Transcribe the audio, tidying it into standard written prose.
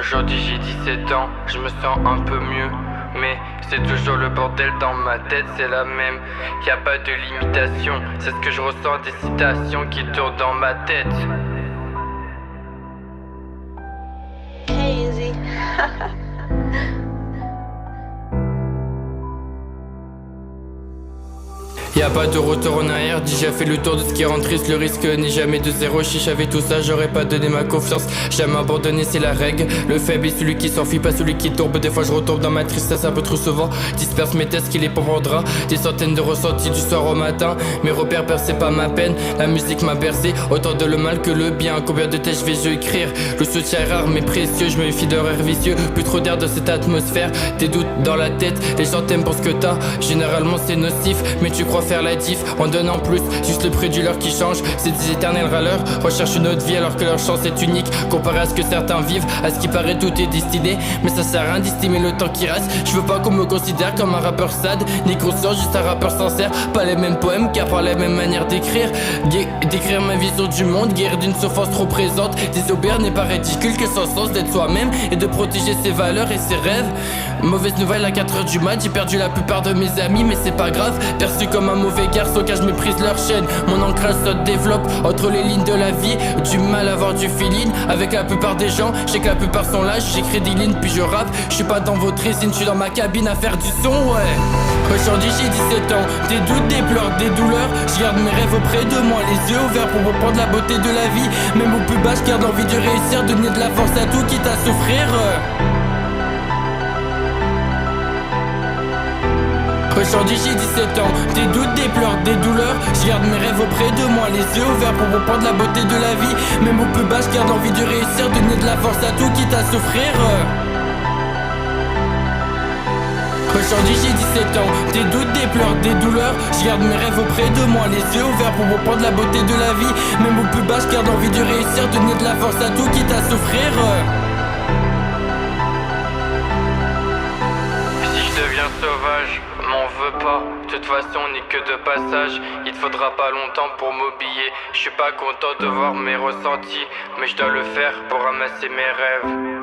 Aujourd'hui j'ai 17 ans, je me sens un peu mieux. Mais c'est toujours le bordel dans ma tête, c'est la même. Y a pas de limitation, c'est ce que je ressens, des citations qui tournent dans ma tête. Hey Izzy. Y'a pas de retour en arrière, déjà fait le tour de ce qui rend triste. Le risque n'est jamais de zéro, si j'avais tout ça j'aurais pas donné ma confiance. Jamais abandonné, c'est la règle. Le faible est celui qui s'enfuit, pas celui qui tombe. Des fois je retombe dans ma tristesse un peu trop souvent. Disperse mes tests qui les prendra. Des centaines de ressentis du soir au matin. Mes repères percent pas ma peine. La musique m'a bercé, autant de le mal que le bien. Combien de textes je vais écrire? Le soutien est rare mais précieux, je me méfie de rêves vicieux. Plus trop d'air dans cette atmosphère, des doutes dans la tête. Les gens t'aiment pour ce que t'as, généralement c'est nocif. Mais tu crois faire la diff en donnant plus, juste le prix du leur qui change. C'est des éternels râleurs, recherchent une autre vie alors que leur chance est unique. Comparé à ce que certains vivent, à ce qui paraît tout est destiné. Mais ça sert à rien d'estimer le temps qui reste. Je veux pas qu'on me considère comme un rappeur sad, ni conscient, juste un rappeur sincère. Pas les mêmes poèmes car pas la même manière d'écrire. D'écrire ma vision du monde, guérir d'une souffrance trop présente. Désobéir n'est pas ridicule que sans sens d'être soi-même et de protéger ses valeurs et ses rêves. Mauvaise nouvelle à 4h du mat, j'ai perdu la plupart de mes amis mais c'est pas grave. Perçu comme un mauvais garçon car je méprise leur chaîne. Mon ancrage se développe entre les lignes de la vie. Du mal à avoir du feeling avec la plupart des gens. Je sais que la plupart sont lâches, j'écris des lignes puis je rappe. Je suis pas dans votre résine, je suis dans ma cabine à faire du son, ouais. Aujourd'hui j'ai 17 ans, des doutes, des pleurs, des douleurs. Je garde mes rêves auprès de moi, les yeux ouverts pour reprendre la beauté de la vie. Même au plus bas je garde l'envie de réussir, donner de la force à tout quitte à souffrir. Aujourd'hui j'ai 17 ans, des doutes, des pleurs, des douleurs. Je garde mes rêves auprès de moi, les yeux ouverts pour reprendre la beauté de la vie. Même au plus bas je garde envie de réussir, donner de la force à tout quitte à souffrir. Aujourd'hui j'ai 17 ans, des doutes, des pleurs, des douleurs. Je garde mes rêves auprès de moi, les yeux ouverts pour reprendre la beauté de la vie. Même au plus bas je garde envie de réussir, donner de la force à tout quitte à souffrir. Deviens sauvage, m'en veux pas. De toute façon on n'est que de passage. Il te faudra pas longtemps pour m'oublier. Je suis pas content de voir mes ressentis, mais je dois le faire pour ramasser mes rêves.